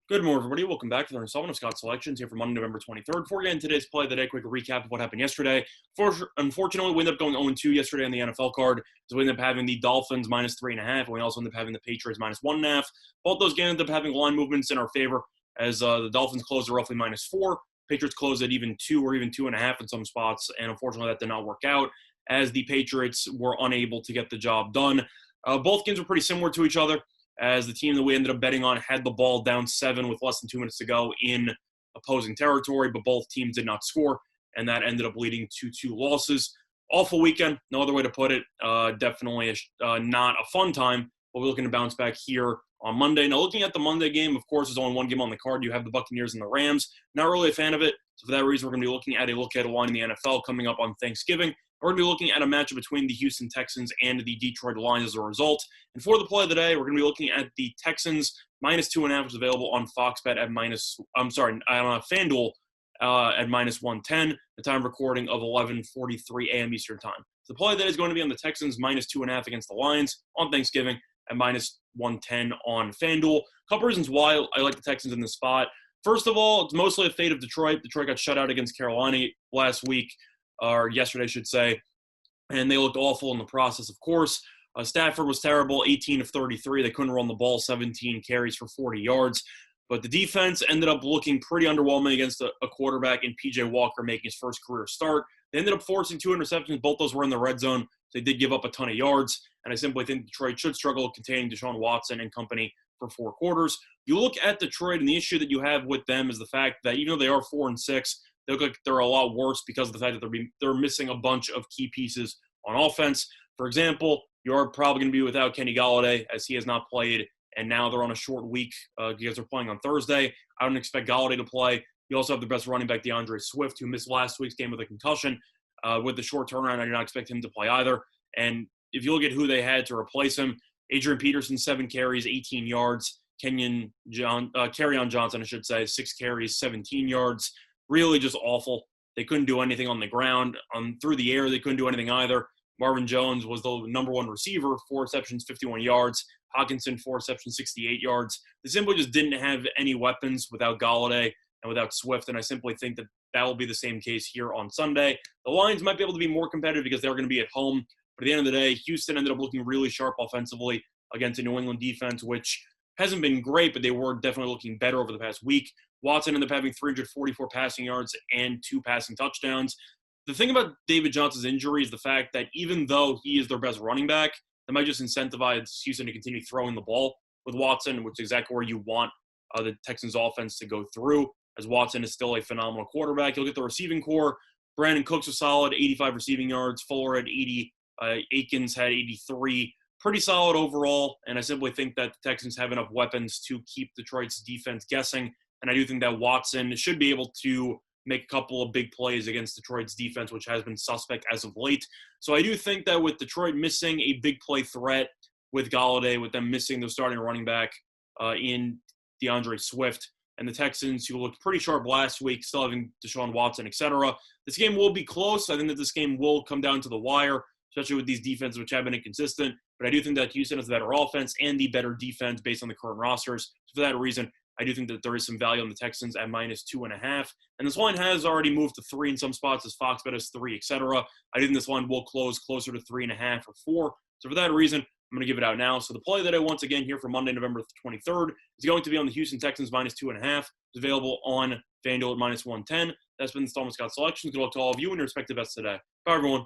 Good morning, everybody. Welcome back to the installment of Scott Selections here for Monday, November 23rd. Before getting today's play of the day, quick recap of what happened yesterday. Unfortunately, we ended up going 0-2 yesterday on the NFL card. So we ended up having the Dolphins minus 3.5, and we also ended up having the Patriots minus 1.5. Both those games ended up having line movements in our favor as the Dolphins closed at roughly minus 4. Patriots closed at even 2 or even 2.5 in some spots, and unfortunately that did not work out as the Patriots were unable to get the job done. Both games were pretty similar to each other, as the team that we ended up betting on had the ball down 7 with less than 2 minutes to go in opposing territory, but both teams did not score, and that ended up leading to 2 losses. Awful weekend, no other way to put it. Definitely not a fun time, but we're looking to bounce back here on Monday. Now, looking at the Monday game, of course, there's only one game on the card. You have the Buccaneers and the Rams. Not really a fan of it, so for that reason, we're going to be looking at a line in the NFL coming up on Thanksgiving. We're going to be looking at a matchup between the Houston Texans and the Detroit Lions as a result. And for the play of the day, we're going to be looking at the Texans minus 2.5, which is available on FoxBet at FanDuel at minus 110. The time of recording of 11:43 a.m. Eastern Time. So the play of the day is going to be on the Texans minus 2.5 against the Lions on Thanksgiving at minus 110 on FanDuel. A couple reasons why I like the Texans in this spot. First of all, it's mostly a fate of Detroit. Detroit got shut out against Carolina last week, or yesterday, I should say, and they looked awful in the process, of course. Stafford was terrible, 18 of 33. They couldn't run the ball, 17 carries for 40 yards. But the defense ended up looking pretty underwhelming against a quarterback in P.J. Walker making his first career start. They ended up forcing 2 interceptions. Both those were in the red zone. They did give up a ton of yards, and I simply think Detroit should struggle containing Deshaun Watson and company for 4 quarters. You look at Detroit, and the issue that you have with them is the fact that even though they are 4-6, they look like they're a lot worse because of the fact that they're missing a bunch of key pieces on offense. For example, you're probably going to be without Kenny Golladay, as he has not played, and now they're on a short week because they're playing on Thursday. I don't expect Golladay to play. You also have the best running back, DeAndre Swift, who missed last week's game with a concussion. With the short turnaround, I do not expect him to play either. And if you look at who they had to replace him, Adrian Peterson, 7 carries, 18 yards. Kerryon Johnson, I should say, 6 carries, 17 yards. Really just awful. They couldn't do anything on the ground. Through the air, they couldn't do anything either. Marvin Jones was the number 1 receiver, 4 receptions, 51 yards. Hockenson, 4 receptions, 68 yards. They simply just didn't have any weapons without Golladay and without Swift, and I simply think that will be the same case here on Sunday. The Lions might be able to be more competitive because they're going to be at home, but at the end of the day, Houston ended up looking really sharp offensively against a New England defense, which hasn't been great, but they were definitely looking better over the past week. Watson ended up having 344 passing yards and 2 passing touchdowns. The thing about David Johnson's injury is the fact that even though he is their best running back, that might just incentivize Houston to continue throwing the ball with Watson, which is exactly where you want the Texans offense to go through, as Watson is still a phenomenal quarterback. You'll get the receiving core. Brandon Cooks was solid, 85 receiving yards. Fuller had 80. Akins had 83. Pretty solid overall, and I simply think that the Texans have enough weapons to keep Detroit's defense guessing, and I do think that Watson should be able to make a couple of big plays against Detroit's defense, which has been suspect as of late. So I do think that with Detroit missing a big play threat with Golladay, with them missing their starting running back in DeAndre Swift, and the Texans, who looked pretty sharp last week, still having Deshaun Watson, etc., this game will be close. I think that this game will come down to the wire, especially with these defenses, which have been inconsistent. But I do think that Houston has the better offense and the better defense based on the current rosters. So for that reason, I do think that there is some value on the Texans at minus 2.5. And this line has already moved to 3 in some spots, as FoxBet is 3, etc. I think this line will close closer to 3.5 or 4. So for that reason, I'm going to give it out now. So the play that I once again here for Monday, November 23rd, is going to be on the Houston Texans minus 2.5. It's available on FanDuel at minus 110. That's been the Installment Scott Selections. Good luck to all of you and your respective bets today. Bye, everyone.